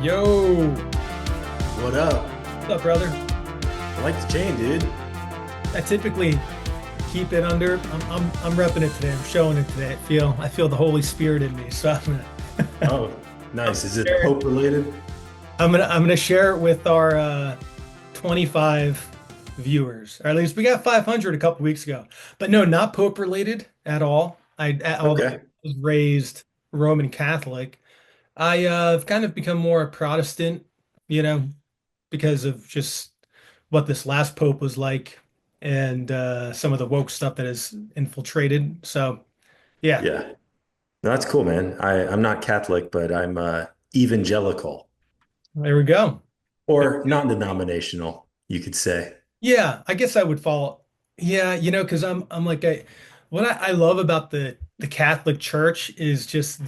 Yo, What up? what's up, brother? I like the chain, dude. I typically keep it under. I'm repping it today. I'm showing it today. I feel the Holy Spirit in me. So Oh, I'm nice. gonna Is it share it. Pope related? I'm gonna share it with our 25 viewers, or at least we got 500 a couple weeks ago. But no, not Pope related at all. Although I Okay. was raised Roman Catholic, I've kind of become more a Protestant, you know, because of just what this last pope was like and some of the woke stuff that has infiltrated. So, yeah, Yeah. No, that's cool, man. I'm not Catholic, but I'm evangelical there we go. or non-denominational, you could say. Yeah, I guess I would fall. Yeah, because I'm like what I love about the Catholic Church is just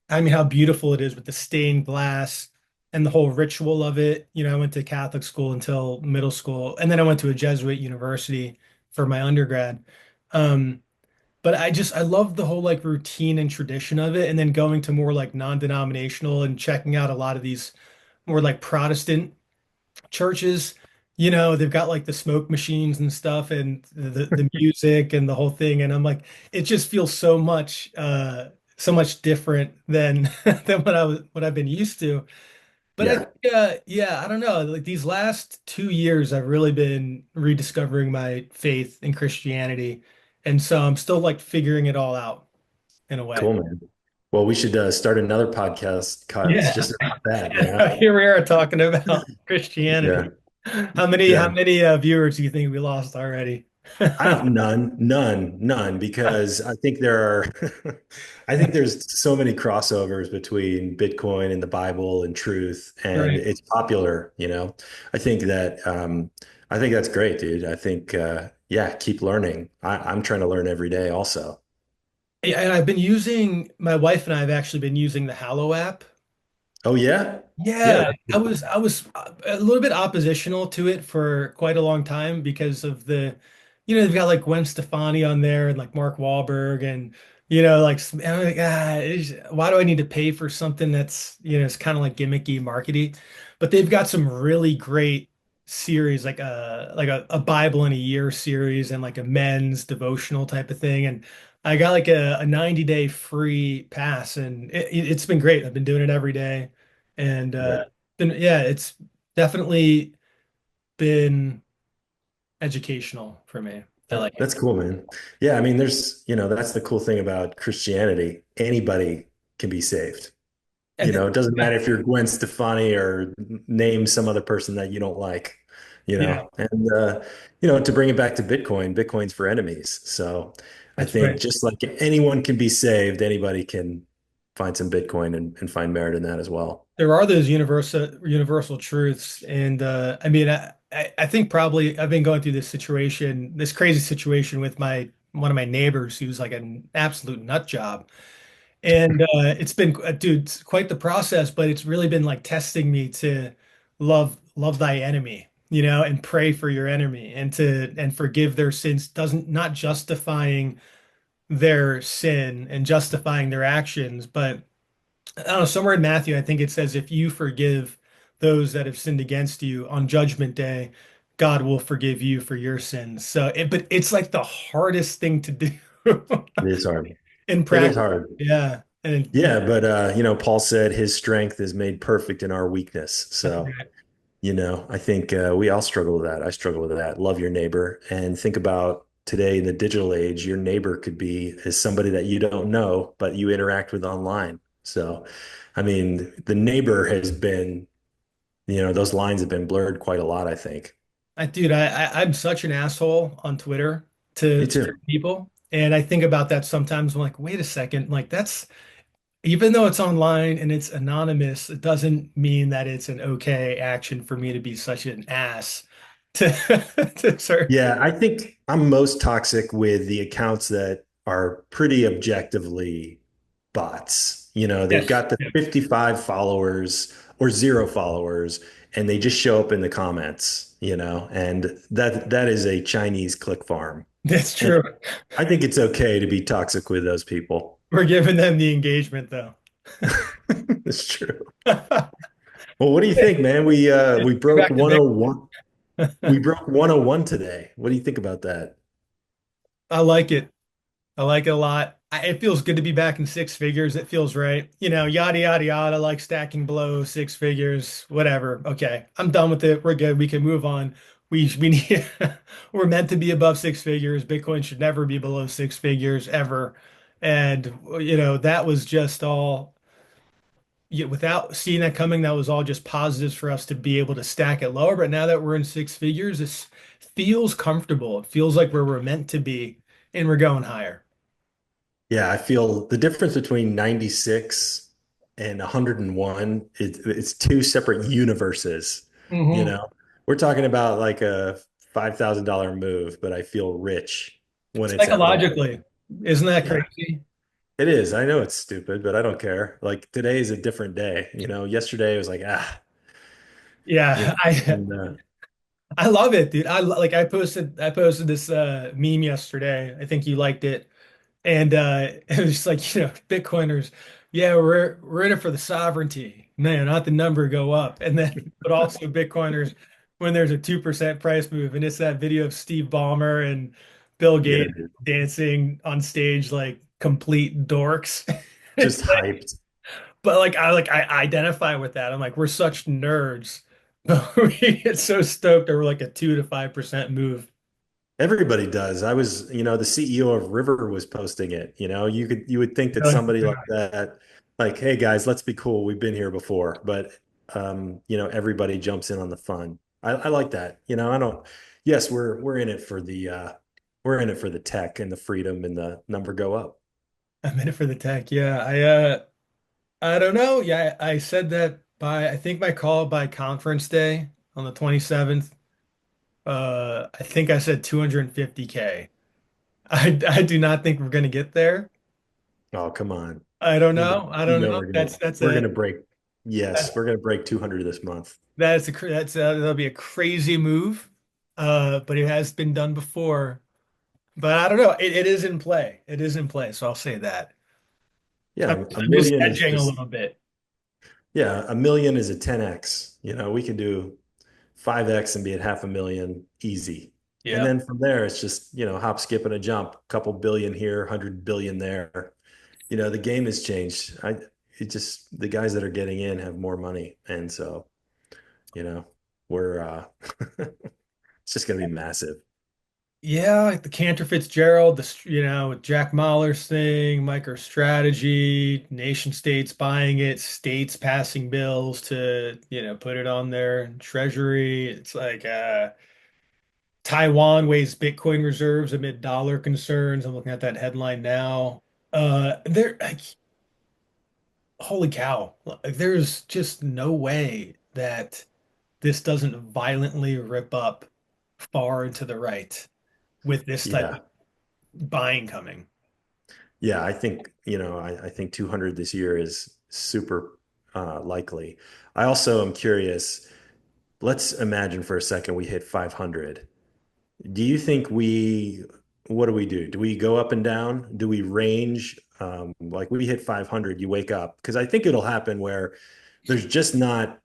I mean how beautiful it is with the stained glass and the whole ritual of it. I went to Catholic school until middle school, and then I went to a Jesuit university for my undergrad. Um, But I love the whole like routine and tradition of it, and then going to more like non-denominational and checking out a lot of these more like Protestant churches. They've got like the smoke machines and stuff and the music and the whole thing. And I'm like, it just feels so much different than than what I've been used to. But I Yeah. think, yeah, I don't know. Like these last 2 years, I've really been rediscovering my faith in Christianity. And so I'm still like figuring it all out in a way. Cool, man. Well, we should start another podcast Yeah. just about that, you know? Here we are talking about Yeah. Christianity. How many viewers do you think we lost already? I don't none because I think there are I think there's so many crossovers between Bitcoin and the Bible and truth and Right. it's popular, you know. I think that I think that's great, dude. I think yeah, keep learning. I'm trying to learn every day also. Yeah, and I've been using my wife and I have actually been using the Hallow app. Oh yeah? Yeah, Yeah, I was a little bit oppositional to it for quite a long time because of they've got like Gwen Stefani on there and like Mark Wahlberg and like and I'm like, why do I need to pay for something that's it's kind of like gimmicky, markety, but they've got some really great series like a Bible in a year series and like a men's devotional type of thing, and I got like a 90-day free pass and it's been great. I've been doing it every day. And yeah. yeah, it's definitely been educational for me. I like it. That's cool, man. Yeah, I mean, that's the cool thing about Christianity. Anybody can be saved. And It doesn't matter if you're Gwen Stefani or name some other person that you don't like, yeah, And to bring it back to Bitcoin, Bitcoin's for enemies. So I that's think right. just like anyone can be saved, anybody can find some Bitcoin and find merit in that as well. There are those universal truths, and I mean, I think probably I've been going through this crazy situation with my one of my neighbors who's like an absolute nut job. And it's been, dude, it's quite the process, but it's really been like testing me to love thy enemy, and pray for your enemy and forgive their sins, doesn't not justifying their sin and justifying their actions, but I don't know, somewhere in Matthew, I think it says if you forgive those that have sinned against you on judgment day, God will forgive you for your sins. But it's like the hardest thing to do It is hard. in It is practice. hard. Yeah. And Yeah, but Paul said his strength is made perfect in our weakness. that's So right. I think we all struggle with that. I struggle with that. Love your neighbor and think about today in the digital age, your neighbor could be is somebody that you don't know, but you interact with online. So, I mean, the neighbor has been, those lines have been blurred quite a lot, I think. Dude, I'm such an asshole on Twitter Me to too. certain people. And I think about that sometimes. I'm like, wait a second, like that's even though it's online and it's anonymous, it doesn't mean that it's an okay action for me to be such an ass to to certain Yeah, people. I think I'm most toxic with the accounts that are pretty objectively bots. They've Yes. got the Yeah. 55 followers or zero followers, and they just show up in the comments, and that is a Chinese click farm. That's And true. I think it's okay to be toxic with those people. We're giving them the engagement though. It's true. Well, what do you think, man? We Get broke back to Vic. 101. We broke 101 today. What do you think about that? I like it. I like it a lot. It feels good to be back in six figures. It feels right. Yada, yada, yada, like stacking below six figures, whatever. Okay. I'm done with it. We're good. We can move on. We need, we're meant to be above six figures. Bitcoin should never be below six figures ever. And, that was just all, yeah, without seeing that coming, that was all just positives for us to be able to stack it lower. But now that we're in six figures, this feels comfortable. It feels like where we're meant to be and we're going higher. Yeah, I feel the difference between 96 and 101, it's two separate universes, you Hmm. know. We're talking about like a $5,000 move, but I feel rich when it's at one. Psychologically, isn't that Yeah, crazy? it is. I know it's stupid, but I don't care. Like today is a different day. Yesterday it was like, Yeah, I and I love it, dude. I posted this meme yesterday. I think you liked it. And it was just like, Bitcoiners, yeah, we're in it for the sovereignty. No, not the number go up. And then but also Bitcoiners when there's a 2% price move. And it's that video of Steve Ballmer and Bill yeah, Gates dude, dancing on stage like complete dorks. just It's hyped. But I identify with that. I'm like, we're such nerds. We get so stoked over like a 2 to 5% move. Everybody does. The CEO of River was posting it. You would think that Really? somebody like that, like, hey guys, let's be cool. We've been here before, but everybody jumps in on the fun. I like that. I don't. Yes, we're in it for the tech and the freedom and the number go up. I'm in it for the tech. Yeah, I don't know. Yeah, I said that by I think my call by conference day on the 27th. I think I said 250K. I do not think we're gonna get there. Oh, come on. I don't You know, know. I you don't know know. we're gonna break. Yes, we're gonna break 200 this month. That'll be a crazy move. But it has been done before. But I don't know. It is in play. It is in play. So I'll say that. I'm, Yeah, a I'm just million is hedging a just little bit. yeah, a million is a 10x. We can do 5x and be at half a million easy. And Yeah. then from there, it's just, hop, skip, and a jump, couple billion here, 100 billion there. The game has changed. The guys that are getting in have more money. And so, you know, we're, it's just going to be massive. Yeah, like the Cantor Fitzgerald, with Jack Mahler's thing, MicroStrategy, nation states buying it, states passing bills to, put it on their treasury. It's like Taiwan weighs Bitcoin reserves amid dollar concerns. I'm looking at that headline now. There, like, holy cow. Like, there's just no way that this doesn't violently rip up far into the right with this type Yeah. of buying coming. Yeah. I think 200 this year is super likely. I also am curious. Let's imagine for a second we hit 500. Do you think what do we do? Do we go up and down? Do we range? Like we hit 500, you wake up. Because I think it'll happen where there's just not,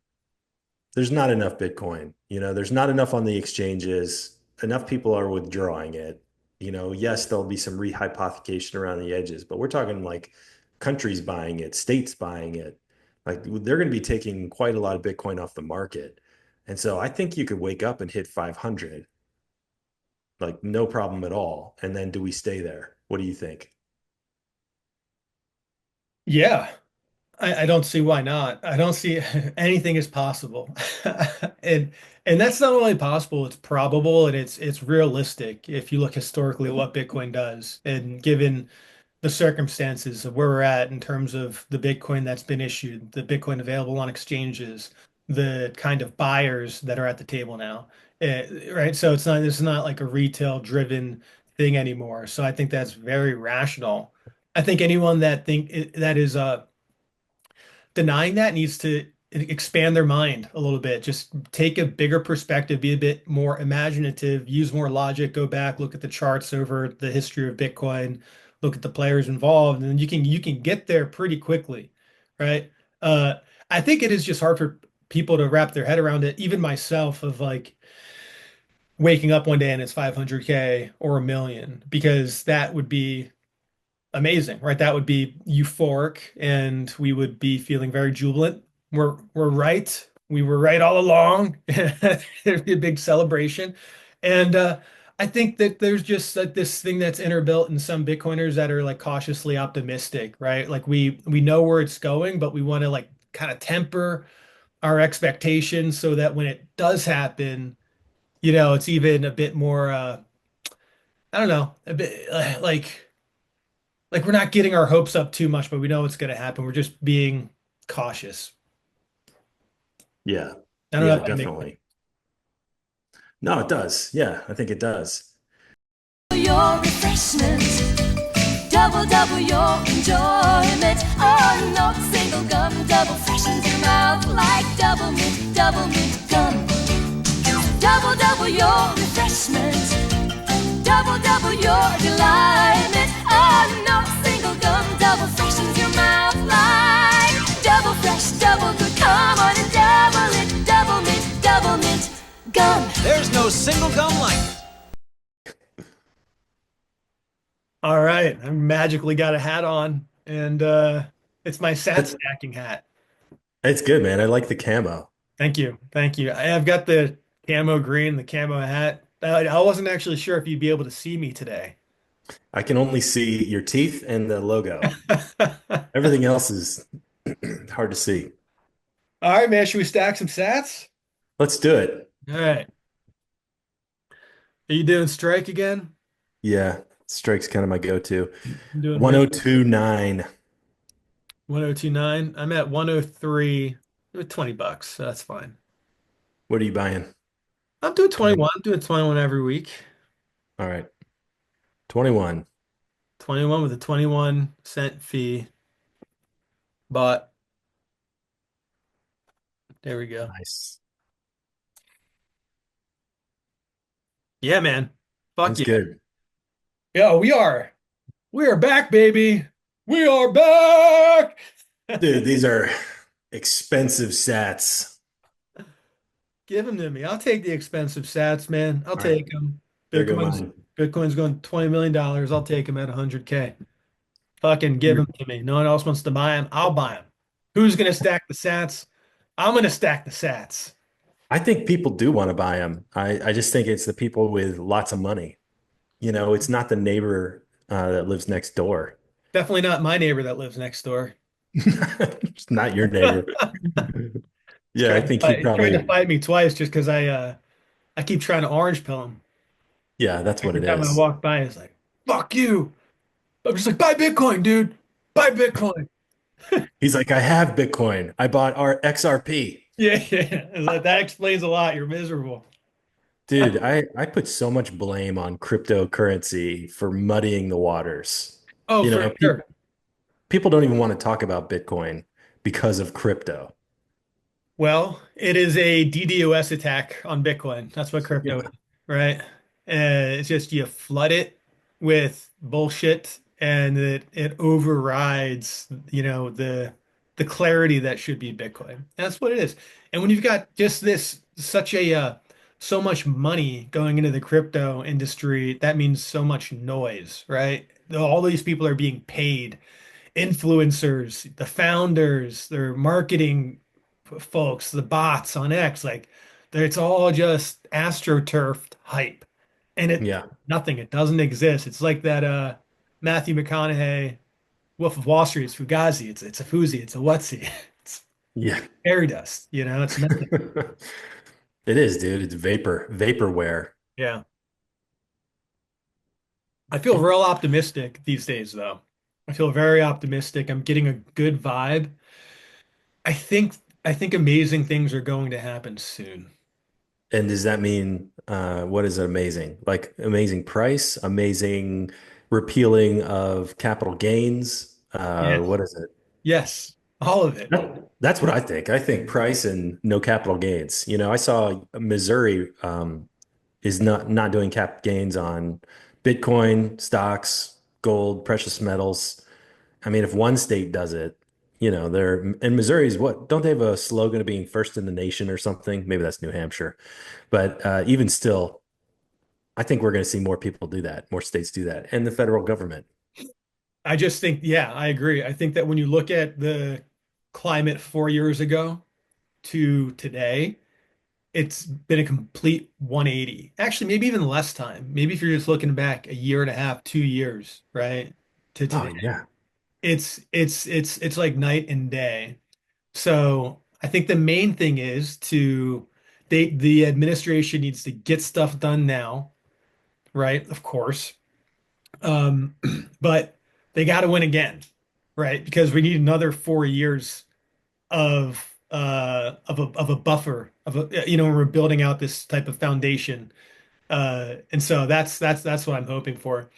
there's not enough Bitcoin. There's not enough on the exchanges. Enough people are withdrawing it. Yes, there'll be some rehypothecation around the edges, but we're talking like countries buying it, states buying it. Like they're going to be taking quite a lot of Bitcoin off the market. And so I think you could wake up and hit 500 like no problem at all. And then do we stay there? What do you think? Yeah, I don't see why not. I don't see anything is possible. And and that's not only possible, it's probable and it's realistic if you look historically at what Bitcoin does. And given the circumstances of where we're at in terms of the Bitcoin that's been issued, the Bitcoin available on exchanges, the kind of buyers that are at the table now. Right? So it's not like a retail driven thing anymore. So I think that's very rational. I think anyone that is denying that needs to expand their mind a little bit. Just take a bigger perspective, be a bit more imaginative, use more logic, go back, look at the charts over the history of Bitcoin, look at the players involved, and you can get there pretty quickly, right? Uh, I think it is just hard for people to wrap their head around it, even myself, of like waking up one day and it's 500K or a million, because that would be amazing, right? That would be euphoric and we would be feeling very jubilant. We're right. We were right all along. There'd be a big celebration. And I think that there's just like this thing that's innerbuilt in some Bitcoiners that are like cautiously optimistic, right? Like we know where it's going, but we want to like kind of temper our expectations so that when it does happen, it's even a bit more I don't know, a bit like we're not getting our hopes up too much, but we know it's going to happen. We're just being cautious. Yeah. I don't know Yeah, if that makes sense. definitely. No, it does. Yeah, I think it does. Your refreshment, double your enjoyment. Oh, no single gum, double freshens your mouth like double mint gum. Double your refreshment, double your delightment. Oh, no single gum, double freshens your mouth like double fresh, double good. Come on and double it, double mint gum. There's no single gum like it. All right, I magically got a hat on, and it's my sat That- stacking hat. It's good, man. I like the camo. Thank you, thank you. I've got the camo green, the camo hat. I wasn't actually sure if you'd be able to see me today. I can only see your teeth and the logo. All Everything else is hard to see. right, man, should we stack some sats? Let's do it. All right. Are you doing strike again? Yeah, strike's kind of my go-to. I'm doing mint. 1029. 1029. I'm at 103 with $20, so that's fine. What are you buying? I'm doing 20. 21. I'm doing 21 every week. All right. 21. 21 with a 21 cent fee. But there we go. Nice. Yeah, man. Fuck That's yeah. good. Yeah, we are back, baby. We are back. Dude, these are expensive sats. Give them to me. I'll take the expensive sats, man. I'll All right. take them. There go Bitcoin's mine. Bitcoin's going $20 million. I'll take them at 100K. Fucking give them to me. No one else wants to buy them. I'll buy them. Who's gonna stack the sats? I'm gonna stack the sats. I think people do want to buy them. I just think it's the people with lots of money. It's not the neighbor that lives next door. Definitely not my neighbor that lives next door. It's not your neighbor. He's Yeah, I think he tried to probably, fight me twice just because I keep trying to orange pill him. yeah, that's what Every it time I is. walk by, it's like, fuck you. I'm just like, buy Bitcoin, dude. Buy Bitcoin. He's like, I have Bitcoin. I bought our XRP. Yeah, yeah. It's like, that explains a lot. You're miserable. Dude, I put so much blame on cryptocurrency for muddying the waters. Oh, You for know, sure. people don't even want to talk about Bitcoin because of crypto. Well, it is a DDoS attack on Bitcoin. That's what crypto is, Yeah. right? It's just you flood it with bullshit and it overrides, the clarity that should be Bitcoin. That's what it is. And when you've got just this such a so much money going into the crypto industry, that means so much noise, right? All these people are being paid, influencers, the founders, their marketing folks, the bots on X, like it's all just astroturfed hype. And it Yeah. nothing, it doesn't exist. It's like that Matthew McConaughey Wolf of Wall Street, it's Fugazi, it's a Fuzi, it's a Whatsy, it's Yeah. fairy dust, it's nothing. It is, dude. It's vaporware. Yeah. I feel real optimistic these days though. I feel very optimistic. I'm getting a good vibe. I think I think amazing things are going to happen soon. And does that mean what is amazing? Like amazing price, amazing repealing of capital gains? Yes. What is it? Yes. All of it. That's what I think. I think price and no capital gains. I saw Missouri is not doing cap gains on Bitcoin, stocks, gold, precious metals. I mean, if one state does it, they're and Missouri's what? Don't they have a slogan of being first in the nation or something? Maybe that's New Hampshire. But even still, I think we're going to see more people do that, more states do that, and the federal government. I just think, yeah, I agree. I think that when you look at the climate 4 years ago to today, it's been a complete 180. Actually, maybe even less time. Maybe if you're just looking back a year and a half, 2 years, right, to Oh today, yeah. it's like night and day. So I think the main thing is the administration needs to get stuff done now, right? Of course. Um, but they got to win again, right? Because we need another 4 years of a buffer of a when we're building out this type of foundation. And so that's what I'm hoping for.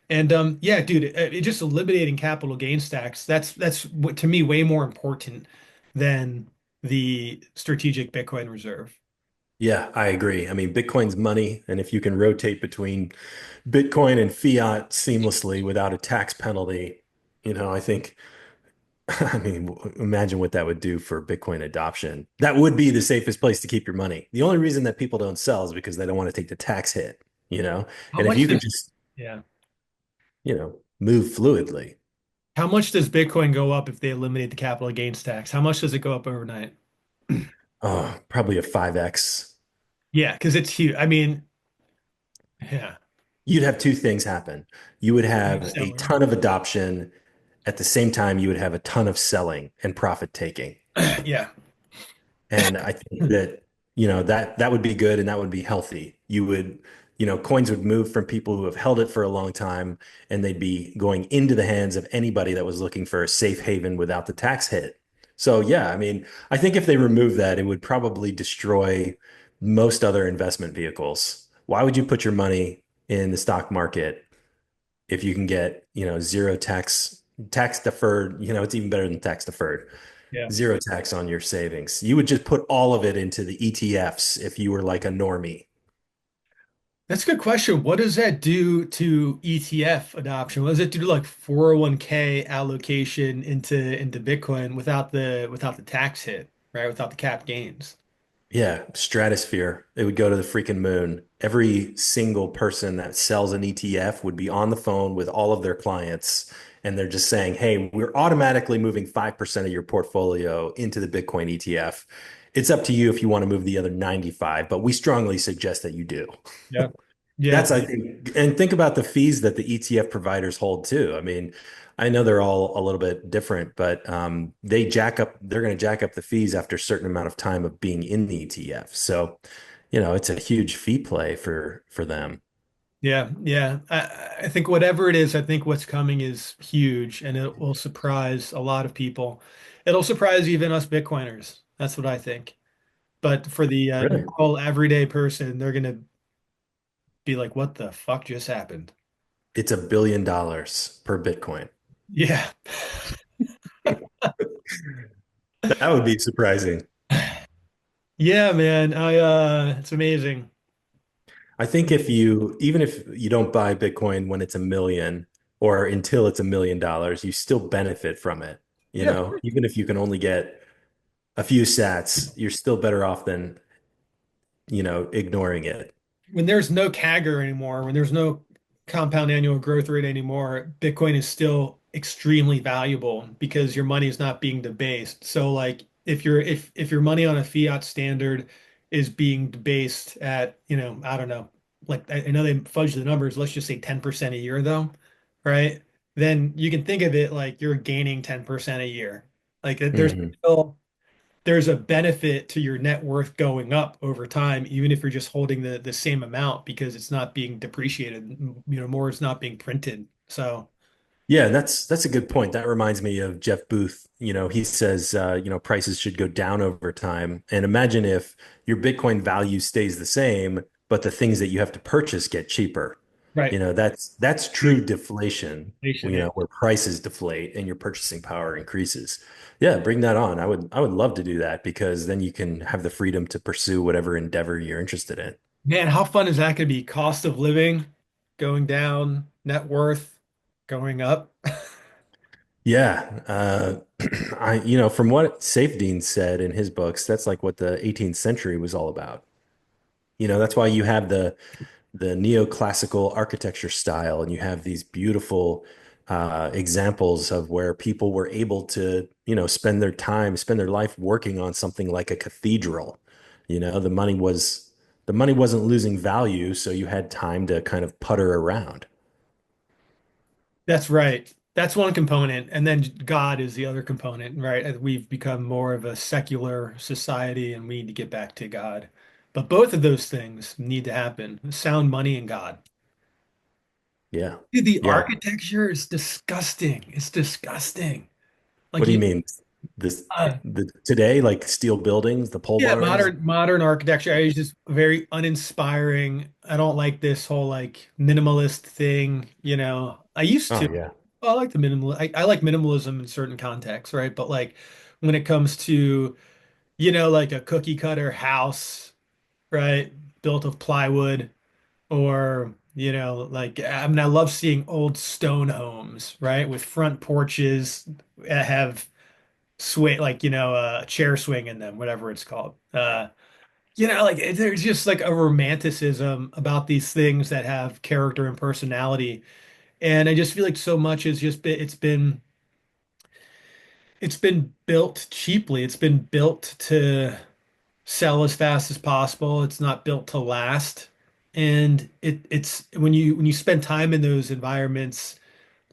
And yeah, dude, it just eliminating capital gains tax. That's what to me way more important than the strategic Bitcoin reserve. Yeah, I agree. I mean, Bitcoin's money, and if you can rotate between Bitcoin and fiat seamlessly without a tax penalty, I think, I mean, imagine what that would do for Bitcoin adoption. That would be the safest place to keep your money. The only reason that people don't sell is because they don't want to take the tax hit, you know? How And if much you can does just, yeah? move fluidly, How much does Bitcoin go up if they eliminate the capital gains tax? How much does it go up overnight? oh, probably a 5x. Yeah, because it's huge. I mean, yeah, You'd have two things happen. You would have a stellar. ton of adoption. At the same time, you would have a ton of selling and profit taking. Yeah, And I think that, that would be good and that would be healthy. Coins would move from people who have held it for a long time and they'd be going into the hands of anybody that was looking for a safe haven without the tax hit. So yeah, I mean, I think if they remove that, it would probably destroy most other investment vehicles. Why would you put your money in the stock market if you can get, zero tax deferred, it's even better than tax deferred, yeah. zero tax on your savings. You would just put all of it into the ETFs if you were like a normie. That's a good question. What does that do to ETF adoption? What does it do to like 401k allocation into Bitcoin without the tax hit, right? Without the cap gains. Yeah, stratosphere. It would go to the freaking moon. Every single person that sells an ETF would be on the phone with all of their clients, and they're just saying, "Hey, we're automatically moving 5% of your portfolio into the Bitcoin ETF. It's up to you if you want to move the other 95, but we strongly suggest that you do." Yeah. Yeah. That's, I think, and think about the fees that the ETF providers hold too. I mean, I know they're all a little bit different, but they're going to jack up the fees after a certain amount of time of being in the ETF. So, it's a huge fee play for them. Yeah. Yeah. I think whatever it is, I think what's coming is huge and it will surprise a lot of people. It'll surprise even us Bitcoiners. That's what I think. But for the Really? normal everyday person, they're gonna be like, what the fuck just happened? It's $1 billion per Bitcoin. Yeah. That would be surprising. Yeah, man. It's amazing. I think even if you don't buy Bitcoin when it's a million or until it's $1 million, you still benefit from it. Yeah. Even if you can only get a few sats, you're still better off than, ignoring it. When there's no CAGR anymore, when there's no compound annual growth rate anymore, Bitcoin is still extremely valuable because your money is not being debased. So like if your money on a fiat standard is being debased at, I don't know, like I know they fudge the numbers, let's just say 10% a year though, right? Then you can think of it like you're gaining 10% a year. Like Mhm. there's a benefit to your net worth going up over time, even if you're just holding the same amount because it's not being depreciated, more is not being printed. So, Yeah, that's a good point. That reminds me of Jeff Booth. He says, prices should go down over time. And imagine if your Bitcoin value stays the same, but the things that you have to purchase get cheaper. right. That's true deflation, Inflation, yeah. where prices deflate and your purchasing power increases. Yeah, bring that on. I would love to do that because then you can have the freedom to pursue whatever endeavor you're interested in. Man, how fun is that going to be? Cost of living going down, net worth going up. Yeah. From what Safedine said in his books, that's like what the 18th century was all about. That's why you have the neoclassical architecture style, and you have these beautiful examples of where people were able to, spend their life working on something like a cathedral. The money wasn't losing value, so you had time to kind of putter around. That's right. That's one component. And then God is the other component, right? We've become more of a secular society and we need to get back to God. But both of those things need to happen. Sound money and God. Yeah. Dude, the Yeah. architecture is disgusting. It's disgusting. What Like do you you, mean? This uh, the today, like steel buildings, the pole yeah, barns? modern architecture is just very uninspiring. I don't like this whole like minimalist thing, you know. I used Oh to. yeah. I like the minimal. I like minimalism in certain contexts, right? But like when it comes to, you know, like a cookie cutter house, right, built of plywood, or you know, like I mean, I love seeing old stone homes, right, with front porches that have swing, like you know, a chair swing in them, whatever it's called. You know, like there's just like a romanticism about these things that have character and personality, and I just feel like so much has just it's been built cheaply. It's been built to sell as fast as possible. It's not built to last. And it's when you spend time in those environments,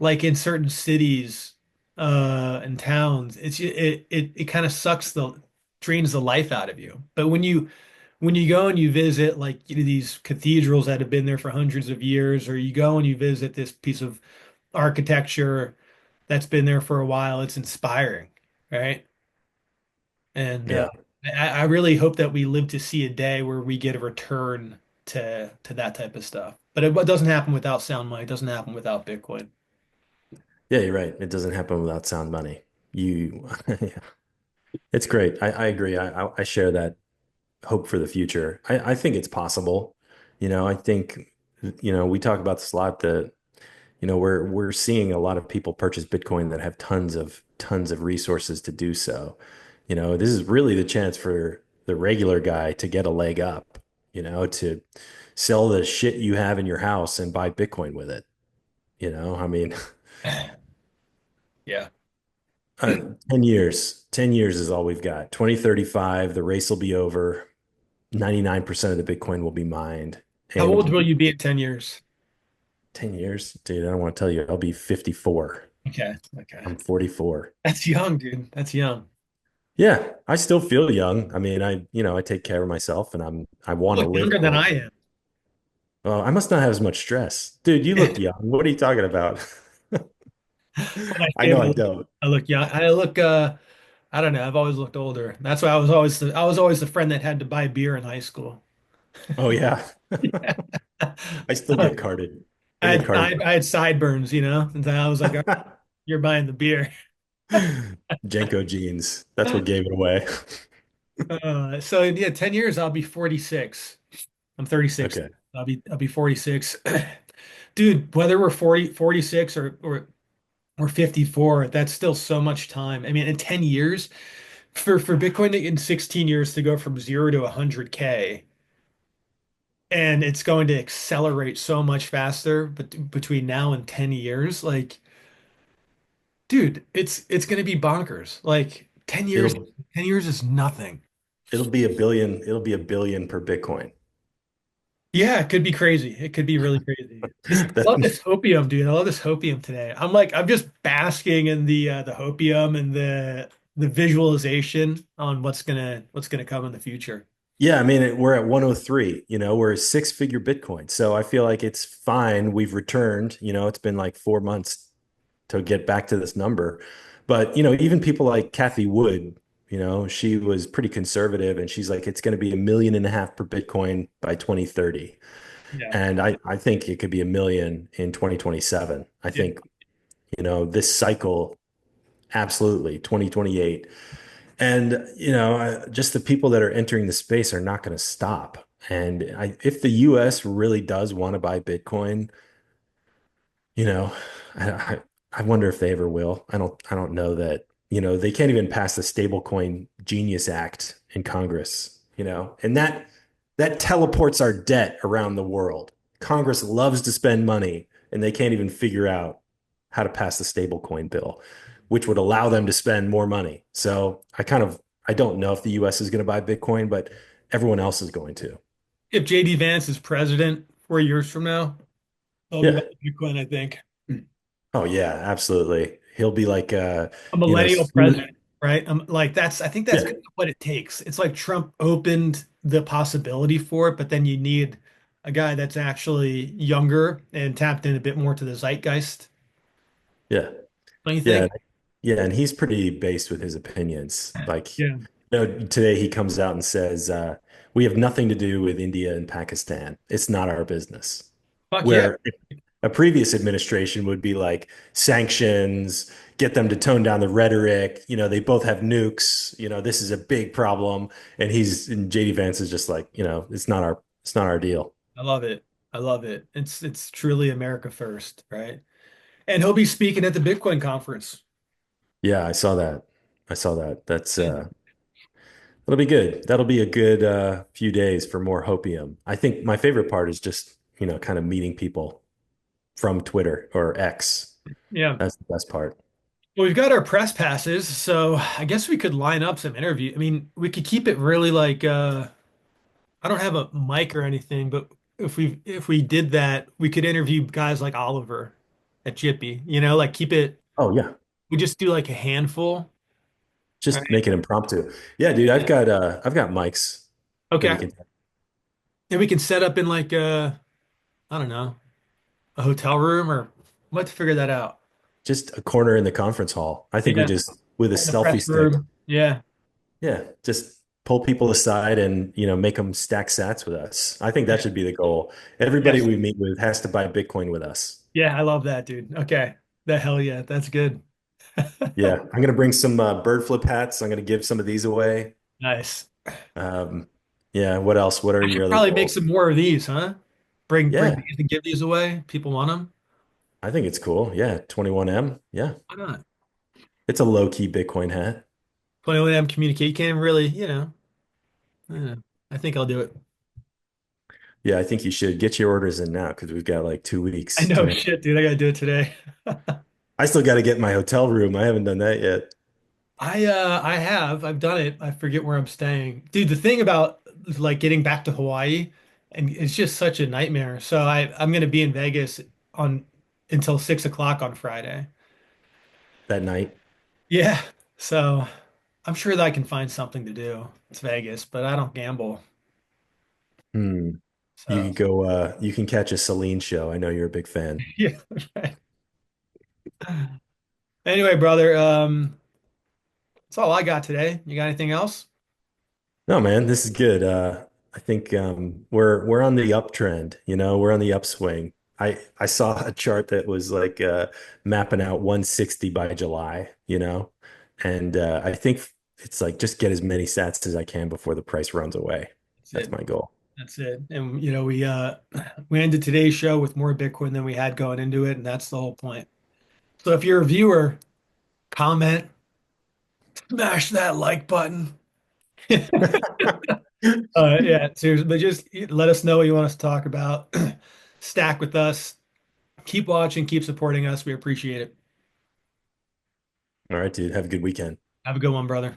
like in certain cities and towns, it kind of sucks the drains the life out of you. But when you go and you visit like you know, these cathedrals that have been there for hundreds of years, or you go and you visit this piece of architecture that's been there for a while, it's inspiring, right? And Yeah. I really hope that we live to see a day where we get a return to that type of stuff. But it doesn't happen without sound money. It doesn't happen without Bitcoin. Yeah, you're right. It doesn't happen without sound money. Yeah. It's great. I agree. I share that hope for the future. I think it's possible. I think, we talk about this a lot that, we're seeing a lot of people purchase Bitcoin that have tons of resources to do so. This is really the chance for the regular guy to get a leg up, to sell the shit you have in your house and buy Bitcoin with it. I mean, Yeah. 10 years. 10 years is all we've got. 2035, the race will be over. 99% of the Bitcoin will be mined. How old And will you be in 10 years? 10 years, dude, I don't want to tell you, I'll be 54. Okay. Okay. I'm 44. That's young, dude. That's young. Yeah, I still feel young. I mean, I take care of myself and I You want to look live younger than I long. am. I must not have as much stress. Dude, you look young. What are you talking about? When I I know shave, I don't. I look young. I look I don't know. I've always looked older. That's why I was always the friend that had to buy beer in high school. Oh yeah. I still I get carded. I get had carded. I had sideburns, you know, and so I was like, "Oh, you're buying the beer." Jenko jeans. That's what gave it away. So yeah, 10 years I'll be 46. I'm 36. Okay. I'll be 46. Dude, whether we're 46 or 54, that's still so much time. I mean, in 10 years for Bitcoin in 16 years to go from 0 to 100K, and it's going to accelerate so much faster but between now and 10 years, like dude, it's going to be bonkers. Like 10 years It'll 10 years is nothing. it'll be a billion. It'll be a billion per Bitcoin. Yeah, it could be crazy. It could be really crazy. I love That, this hopium, dude. I love this hopium today. I'm just basking in the hopium and the visualization on what's gonna come in the future. yeah, I mean, we're at 103, we're a six-figure Bitcoin. So I feel like it's fine. We've returned, it's been like 4 months to get back to this number. But, even people like Kathy Wood, she was pretty conservative and she's like, it's going to be 1.5 million per Bitcoin by 2030. Yeah. And I think it could be a million in 2027. I Yeah. think, this cycle, absolutely, 2028. And, just the people that are entering the space are not going to stop. And if the US really does want to buy Bitcoin, you know, I, I wonder if they ever will. I don't know that, they can't even pass the stablecoin genius act in Congress, and that teleports our debt around the world. Congress loves to spend money and they can't even figure out how to pass the stablecoin bill, which would allow them to spend more money. So I don't know if the US is going to buy Bitcoin, but everyone else is going to. If JD Vance is president 4 years from now, I'll be Yeah. back to Bitcoin, I think. Oh yeah, absolutely. He'll be like A millennial smooth. president, right? Like I think that's Yeah. kind of what it takes. It's like Trump opened the possibility for it, but then you need a guy that's actually younger and tapped in a bit more to the zeitgeist. Yeah. Don't you Yeah. think? Yeah, and he's pretty based with his opinions. Like, Yeah. today he comes out and says, "We have nothing to do with India and Pakistan. It's not our business." Fuck yeah. Where a previous administration would be like sanctions, get them to tone down the rhetoric. They both have nukes. This is a big problem, and JD Vance is just like, it's not our deal. I love it. I love it. It's truly America first, right? And he'll be speaking at the Bitcoin conference. Yeah, I saw that. I saw that. That'll be good. That'll be a good few days for more hopium. I think my favorite part is just, kind of meeting people from Twitter or X. Yeah. That's the best part. Well, we've got our press passes, so I guess we could line up some interview. I mean, we could keep it really like I don't have a mic or anything, but if we did that, we could interview guys like Oliver at Jippy, like keep it Oh yeah. we just do like a handful, Just right? make it impromptu. Yeah, dude, I've got mics that we Okay. can And we can set up in like I don't know, a hotel room or what to figure that out. just a corner in the conference hall. I think we Yeah. just with a In the press selfie stick. room. Yeah. Yeah, just pull people aside and, make them stack sats with us. I think that Yeah. should be the goal. Everybody Yes. we meet with has to buy Bitcoin with us. Yeah, I love that, dude. Okay. The hell yeah, that's good. Yeah, I'm gonna bring some bird flip hats. I'm gonna give some of these away. Nice. Um, yeah, what else? What are I your should other probably make goals? some more of these, huh? Bring Yeah, these and give these away. People want them. I think it's cool. Yeah, 21M. Yeah, Why not? it's a low key Bitcoin hat. 21M communicate. You can't really, uh, I think I'll do it. Yeah, I think you should get your orders in now because we've got like two I weeks to know make. shit, dude. I gotta do it today. I still got to get my hotel room. I haven't done that yet. I've done it. I forget where I'm staying. Dude, the thing about like getting back to Hawaii and it's just such a nightmare. So I'm gonna be in Vegas on until 6 o'clock on Friday. That night. Yeah. So I'm sure that I can find something to do. It's Vegas, but I don't gamble. Hmm. You So can go. You can catch a Celine show. I know you're a big fan. yeah. Right. Anyway, brother, that's all I got today. You got anything else? No, man, this is good. I think we're on the uptrend. We're on the upswing. I saw a chart that was like mapping out 160 by July. And I think it's like just get as many sats as I can before the price runs away. That's That's it. my goal. That's it. And we ended today's show with more Bitcoin than we had going into it, and that's the whole point. So if you're a viewer, comment, smash that like button. Yeah, seriously, but just let us know what you want us to talk about. Stack with us. Keep watching, keep supporting us. We appreciate it. All right, dude. Have a good weekend. Have a good one, brother.